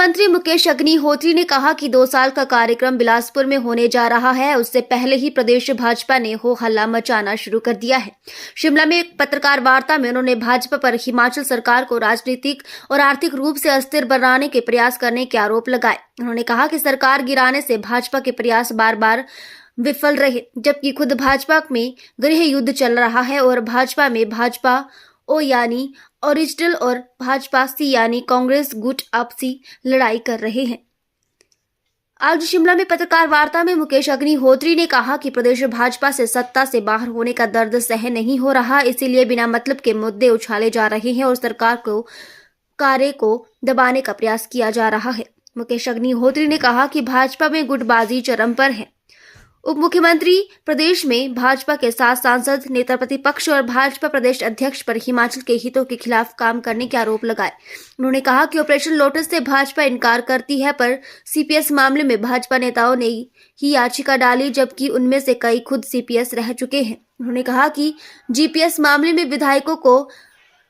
मुख्यमंत्री मुकेश अग्निहोत्री ने कहा कि 2 साल का कार्यक्रम बिलासपुर में होने जा रहा है। उससे पहले ही प्रदेश भाजपा ने हो हल्ला मचाना शुरू कर दिया है। शिमला में एक पत्रकार वार्ता में उन्होंने भाजपा पर हिमाचल सरकार को राजनीतिक और आर्थिक रूप से अस्थिर बनाने के प्रयास करने के आरोप लगाए। उन्होंने कहा कि सरकार गिराने से भाजपा के प्रयास बार बार विफल रहे, जबकि खुद भाजपा में गृह युद्ध चल रहा है और भाजपा में भाजपा ओ यानी ओरिजिनल और भाजपा सी यानी कांग्रेस गुट आपसी लड़ाई कर रहे हैं। आज शिमला में पत्रकार वार्ता में मुकेश अग्निहोत्री ने कहा कि प्रदेश भाजपा से सत्ता से बाहर होने का दर्द सहन नहीं हो रहा, इसीलिए बिना मतलब के मुद्दे उछाले जा रहे हैं और सरकार को कार्य को दबाने का प्रयास किया जा रहा है। मुकेश अग्निहोत्री ने कहा कि भाजपा में गुटबाजी चरम पर है। उप मुख्यमंत्री प्रदेश में भाजपा के 7 सांसद, नेता प्रतिपक्ष और भाजपा प्रदेश अध्यक्ष पर हिमाचल के हितों के खिलाफ काम करने के आरोप लगाए। उन्होंने कहा कि ऑपरेशन लोटस से भाजपा इनकार करती है, पर सीपीएस मामले में भाजपा नेताओं ने ही याचिका डाली, जबकि उनमें से कई खुद सीपीएस रह चुके हैं। उन्होंने कहा कि जीपीएस मामले में विधायकों को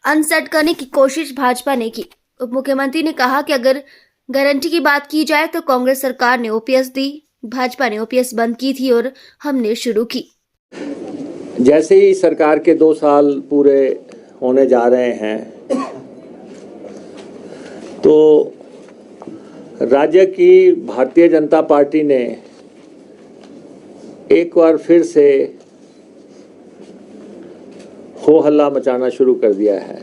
अनसेट करने की कोशिश भाजपा ने की। उप मुख्यमंत्री ने कहा कि अगर गारंटी की बात की जाए तो कांग्रेस सरकार ने ओपीएस दी, भाजपा ने ओपीएस बंद की थी और हमने शुरू की। जैसे ही सरकार के 2 साल पूरे होने जा रहे हैं तो राज्य की भारतीय जनता पार्टी ने एक बार फिर से हो हल्ला मचाना शुरू कर दिया है।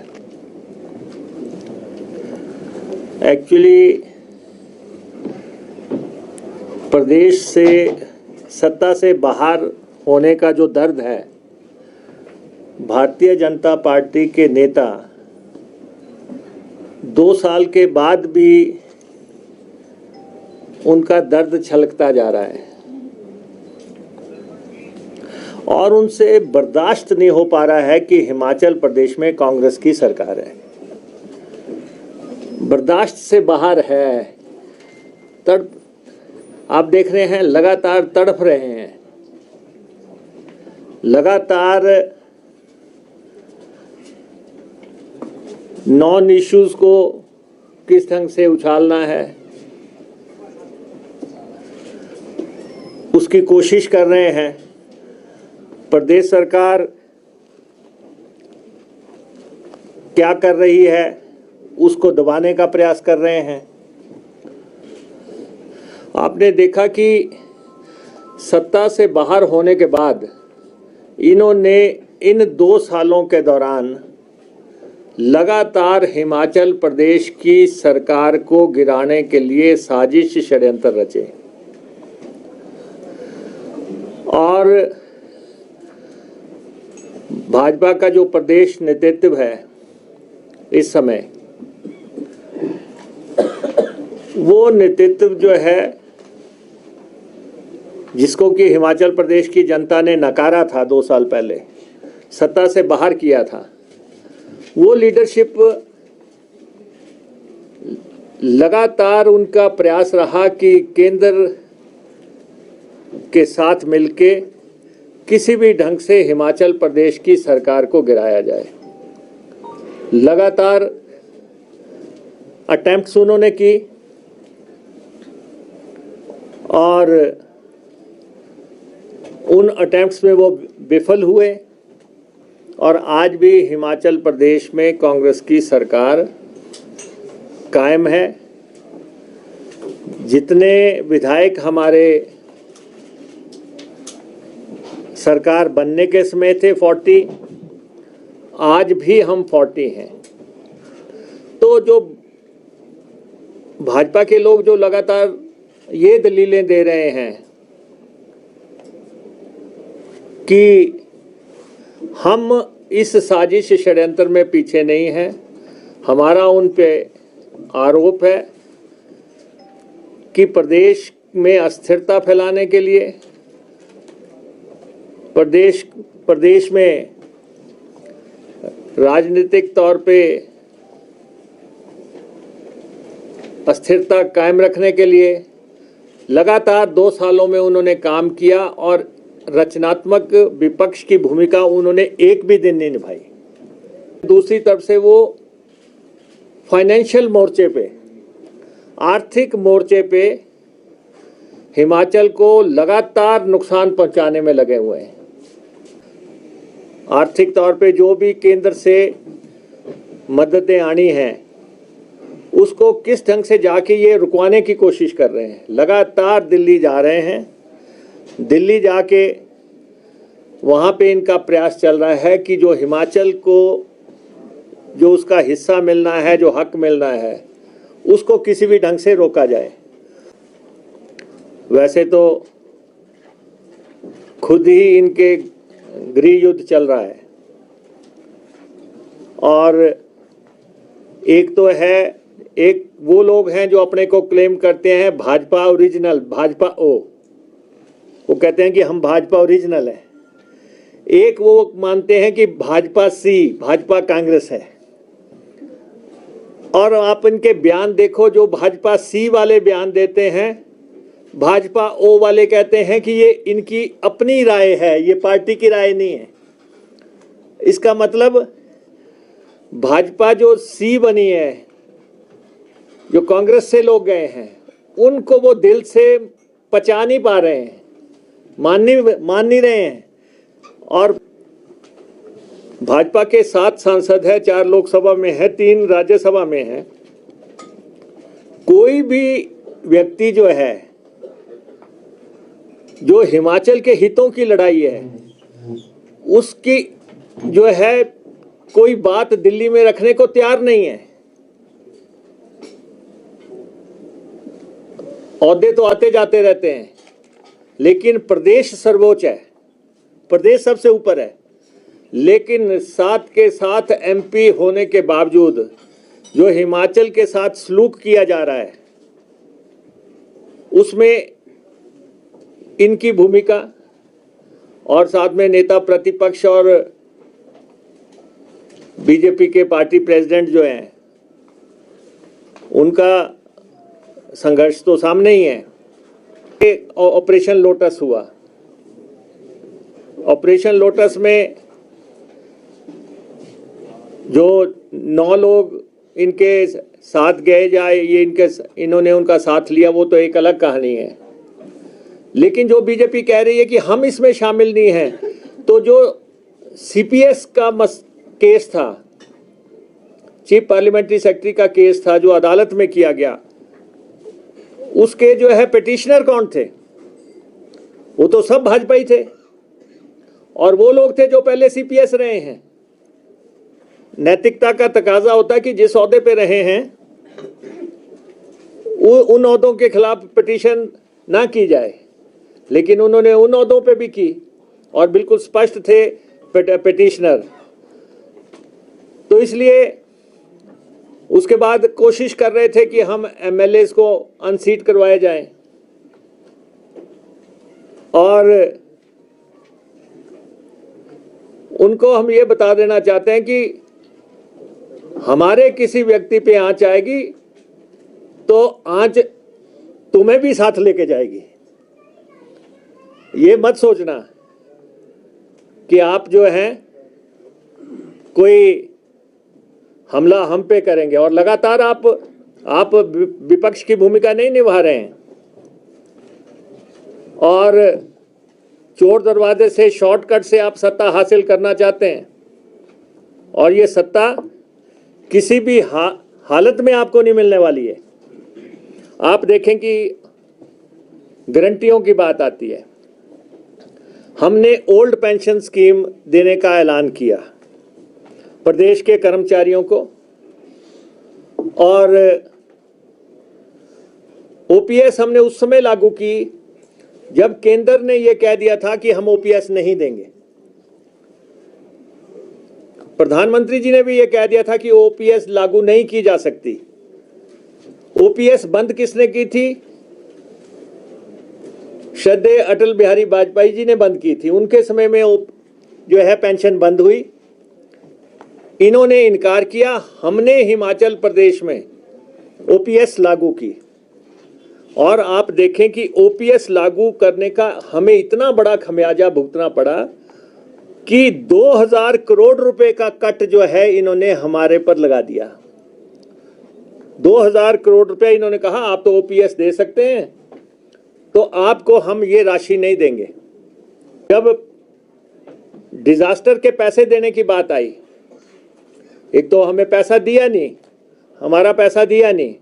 एक्चुअली प्रदेश से सत्ता से बाहर होने का जो दर्द है, भारतीय जनता पार्टी के नेता 2 साल के बाद भी उनका दर्द छलकता जा रहा है और उनसे बर्दाश्त नहीं हो पा रहा है कि हिमाचल प्रदेश में कांग्रेस की सरकार है। बर्दाश्त से बाहर है। तड़प आप देख रहे हैं, लगातार तड़फ रहे हैं, लगातार नॉन इश्यूज को किस ढंग से उछालना है उसकी कोशिश कर रहे हैं। प्रदेश सरकार क्या कर रही है उसको दबाने का प्रयास कर रहे हैं। आपने देखा कि सत्ता से बाहर होने के बाद इन्होंने इन 2 सालों के दौरान लगातार हिमाचल प्रदेश की सरकार को गिराने के लिए साजिश षड्यंत्र रचे और भाजपा का जो प्रदेश नेतृत्व है इस समय, वो नेतृत्व जो है जिसको कि हिमाचल प्रदेश की जनता ने नकारा था 2 साल पहले, सत्ता से बाहर किया था, वो लीडरशिप लगातार उनका प्रयास रहा कि केंद्र के साथ मिलके किसी भी ढंग से हिमाचल प्रदेश की सरकार को गिराया जाए। लगातार अटेम्प्ट्स उन्होंने की और उन अटेम्प्ट्स में वो विफल हुए और आज भी हिमाचल प्रदेश में कांग्रेस की सरकार कायम है। जितने विधायक हमारे सरकार बनने के समय थे 40, आज भी हम 40 हैं। तो जो भाजपा के लोग जो लगातार ये दलीलें दे रहे हैं कि हम इस साजिश षड्यंत्र में पीछे नहीं हैं, हमारा उन पे आरोप है कि प्रदेश में अस्थिरता फैलाने के लिए, प्रदेश में राजनीतिक तौर पे अस्थिरता कायम रखने के लिए लगातार 2 सालों में उन्होंने काम किया और रचनात्मक विपक्ष की भूमिका उन्होंने एक भी दिन नहीं निभाई। दूसरी तरफ से वो फाइनेंशियल मोर्चे पे आर्थिक मोर्चे पे हिमाचल को लगातार नुकसान पहुंचाने में लगे हुए हैं। आर्थिक तौर पे जो भी केंद्र से मददें आनी हैं उसको किस ढंग से जाके ये रुकवाने की कोशिश कर रहे हैं। लगातार दिल्ली जा रहे हैं, दिल्ली जाके वहाँ पे इनका प्रयास चल रहा है कि जो हिमाचल को जो उसका हिस्सा मिलना है, जो हक मिलना है, उसको किसी भी ढंग से रोका जाए। वैसे तो खुद ही इनके गृह युद्ध चल रहा है और एक तो है, एक वो लोग हैं जो अपने को क्लेम करते हैं भाजपा ओरिजिनल, भाजपा वो कहते हैं कि हम भाजपा ओरिजिनल हैं। एक वो मानते हैं कि भाजपा सी, भाजपा कांग्रेस है। और आप इनके बयान देखो, जो भाजपा सी वाले बयान देते हैं, भाजपा ओ वाले कहते हैं कि ये इनकी अपनी राय है, ये पार्टी की राय नहीं है। इसका मतलब भाजपा जो सी बनी है, जो कांग्रेस से लोग गए हैं, उनको वो दिल से पचा नहीं पा रहे हैं, मान नहीं रहे हैं। और भाजपा के 7 सांसद है, 4 लोकसभा में है, 3 राज्यसभा में है। कोई भी व्यक्ति जो है, जो हिमाचल के हितों की लड़ाई है, उसकी जो है कोई बात दिल्ली में रखने को तैयार नहीं है। औहदे तो आते जाते रहते हैं, लेकिन प्रदेश सर्वोच्च है, प्रदेश सबसे ऊपर है। लेकिन साथ के साथ एमपी होने के बावजूद जो हिमाचल के साथ सलूक किया जा रहा है, उसमें इनकी भूमिका और साथ में नेता प्रतिपक्ष और बीजेपी के पार्टी प्रेसिडेंट जो हैं, उनका संघर्ष तो सामने ही है। ऑपरेशन लोटस हुआ, ऑपरेशन लोटस में जो 9 लोग इनके साथ गए जाए, ये इन्होंने उनका साथ लिया, वो तो एक अलग कहानी है। लेकिन जो बीजेपी कह रही है कि हम इसमें शामिल नहीं हैं, तो जो सीपीएस का केस था, चीफ पार्लियामेंट्री सेक्रेटरी का केस था, जो अदालत में किया गया, उसके जो है पिटिशनर कौन थे? वो तो सब भाजपा ही थे, और वो लोग थे जो पहले सीपीएस रहे हैं। नैतिकता का तकाजा होता है कि जिस ओहदे पे रहे हैं उन ओहदों के खिलाफ पिटीशन ना की जाए, लेकिन उन्होंने उन ओहदों पे भी की और बिल्कुल स्पष्ट थे पिटिशनर। तो इसलिए उसके बाद कोशिश कर रहे थे कि हम एमएलएस को अनसीट करवाए जाएं, और उनको हम ये बता देना चाहते हैं कि हमारे किसी व्यक्ति पे आंच आएगी तो आंच तुम्हें भी साथ लेके जाएगी। ये मत सोचना कि आप जो हैं कोई हमला हम पे करेंगे। और लगातार आप विपक्ष की भूमिका नहीं निभा रहे हैं और चोर दरवाजे से, शॉर्टकट से आप सत्ता हासिल करना चाहते हैं, और ये सत्ता किसी भी हालत में आपको नहीं मिलने वाली है। आप देखें कि गारंटियों की बात आती है, हमने ओल्ड पेंशन स्कीम देने का ऐलान किया प्रदेश के कर्मचारियों को, और ओपीएस हमने उस समय लागू की जब केंद्र ने यह कह दिया था कि हम ओपीएस नहीं देंगे। प्रधानमंत्री जी ने भी यह कह दिया था कि ओपीएस लागू नहीं की जा सकती। ओपीएस बंद किसने की थी? श्रद्धेय अटल बिहारी वाजपेयी जी ने बंद की थी। उनके समय में जो है पेंशन बंद हुई। इन्होंने इनकार किया, हमने हिमाचल प्रदेश में ओपीएस लागू की, और आप देखें कि ओपीएस लागू करने का हमें इतना बड़ा खमियाजा भुगतना पड़ा कि 2000 करोड़ रुपए का कट जो है इन्होंने हमारे पर लगा दिया। 2000 करोड़ रुपए इन्होंने कहा आप तो ओपीएस दे सकते हैं, तो आपको हम ये राशि नहीं देंगे। जब डिजास्टर के पैसे देने की बात आई, एक तो हमें पैसा दिया नहीं, हमारा पैसा दिया नहीं,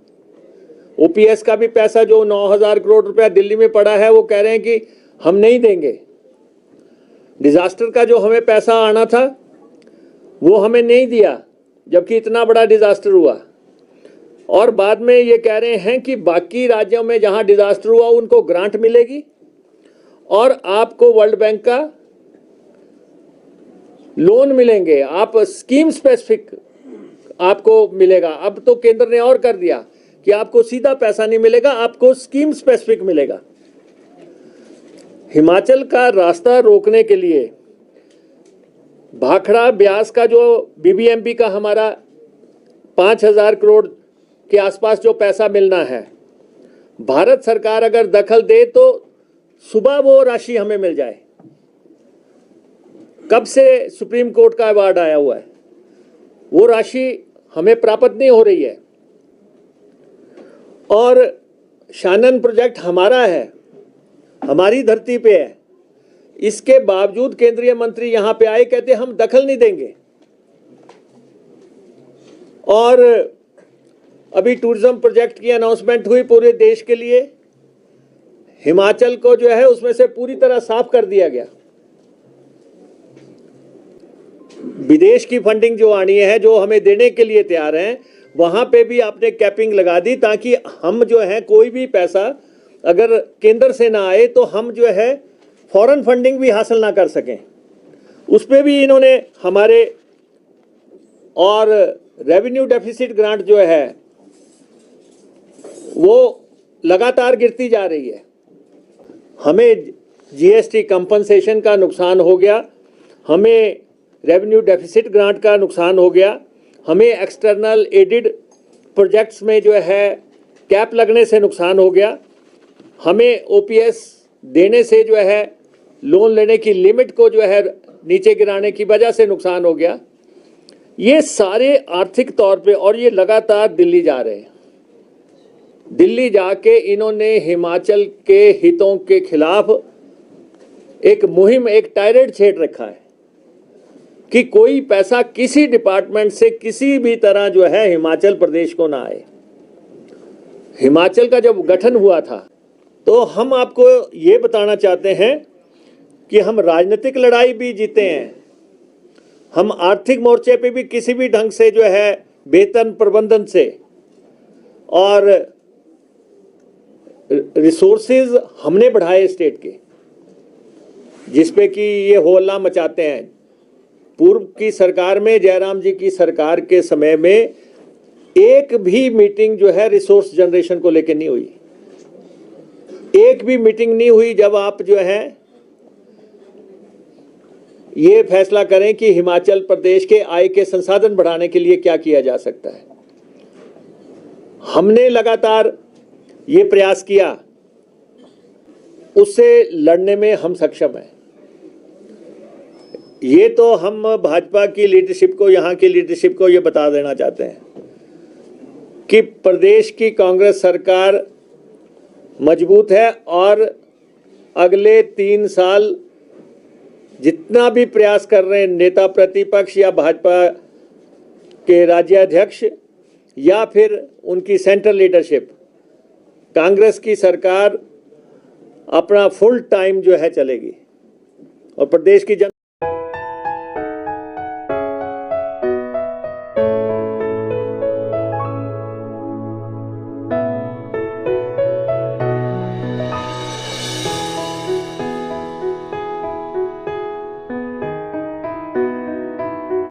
ओपीएस का भी पैसा जो 9000 करोड़ रुपया दिल्ली में पड़ा है वो कह रहे हैं कि हम नहीं देंगे। डिजास्टर का जो हमें पैसा आना था वो हमें नहीं दिया, जबकि इतना बड़ा डिजास्टर हुआ। और बाद में ये कह रहे हैं कि बाकी राज्यों में जहां डिजास्टर हुआ उनको ग्रांट मिलेगी और आपको वर्ल्ड बैंक का लोन मिलेंगे, आप स्कीम स्पेसिफिक आपको मिलेगा। अब तो केंद्र ने और कर दिया कि आपको सीधा पैसा नहीं मिलेगा, आपको स्कीम स्पेसिफिक मिलेगा। हिमाचल का रास्ता रोकने के लिए भाखड़ा ब्यास का जो बीबीएमपी का हमारा 5000 करोड़ के आसपास जो पैसा मिलना है, भारत सरकार अगर दखल दे तो सुबह वो राशि हमें मिल जाए। कब से सुप्रीम कोर्ट का अवार्ड आया हुआ है, वो राशि हमें प्राप्त नहीं हो रही है। और शानन प्रोजेक्ट हमारा है, हमारी धरती पे है, इसके बावजूद केंद्रीय मंत्री यहां पे आए, कहते हम दखल नहीं देंगे। और अभी टूरिज्म प्रोजेक्ट की अनाउंसमेंट हुई पूरे देश के लिए, हिमाचल को जो है उसमें से पूरी तरह साफ कर दिया गया। विदेश की फंडिंग जो आनी है, जो हमें देने के लिए तैयार हैं, वहां पे भी आपने कैपिंग लगा दी, ताकि हम जो है कोई भी पैसा अगर केंद्र से ना आए तो हम जो है फॉरेन फंडिंग भी हासिल ना कर सकें। उस पे भी इन्होंने हमारे, और रेवेन्यू डेफिसिट ग्रांट जो है वो लगातार गिरती जा रही है। हमें जीएसटी कंपनसेशन का नुकसान हो गया, हमें रेवेन्यू डेफिसिट ग्रांट का नुकसान हो गया, हमें एक्सटर्नल एडेड प्रोजेक्ट्स में जो है कैप लगने से नुकसान हो गया, हमें ओपीएस देने से जो है लोन लेने की लिमिट को जो है नीचे गिराने की वजह से नुकसान हो गया। ये सारे आर्थिक तौर पे, और ये लगातार दिल्ली जा रहे हैं। दिल्ली जाके इन्होंने हिमाचल के हितों के खिलाफ एक मुहिम, एक टायरेट छेड़ रखा है कि कोई पैसा किसी डिपार्टमेंट से किसी भी तरह जो है हिमाचल प्रदेश को ना आए। हिमाचल का जब गठन हुआ था तो हम आपको ये बताना चाहते हैं कि हम राजनीतिक लड़ाई भी जीते हैं, हम आर्थिक मोर्चे पे भी किसी भी ढंग से जो है वेतन प्रबंधन से और रिसोर्सेज हमने बढ़ाए स्टेट के, जिसपे कि ये होल्ला मचाते हैं। पूर्व की सरकार में, जयराम जी की सरकार के समय में एक भी मीटिंग जो है रिसोर्स जनरेशन को लेकर नहीं हुई, एक भी मीटिंग नहीं हुई जब आप जो है ये फैसला करें कि हिमाचल प्रदेश के आय के संसाधन बढ़ाने के लिए क्या किया जा सकता है। हमने लगातार ये प्रयास किया, उससे लड़ने में हम सक्षम हैं। ये तो हम भाजपा की लीडरशिप को, यहाँ की लीडरशिप को ये बता देना चाहते हैं कि प्रदेश की कांग्रेस सरकार मजबूत है और अगले 3 साल जितना भी प्रयास कर रहे हैं नेता प्रतिपक्ष या भाजपा के राज्याध्यक्ष या फिर उनकी सेंट्रल लीडरशिप, कांग्रेस की सरकार अपना फुल टाइम जो है चलेगी और प्रदेश की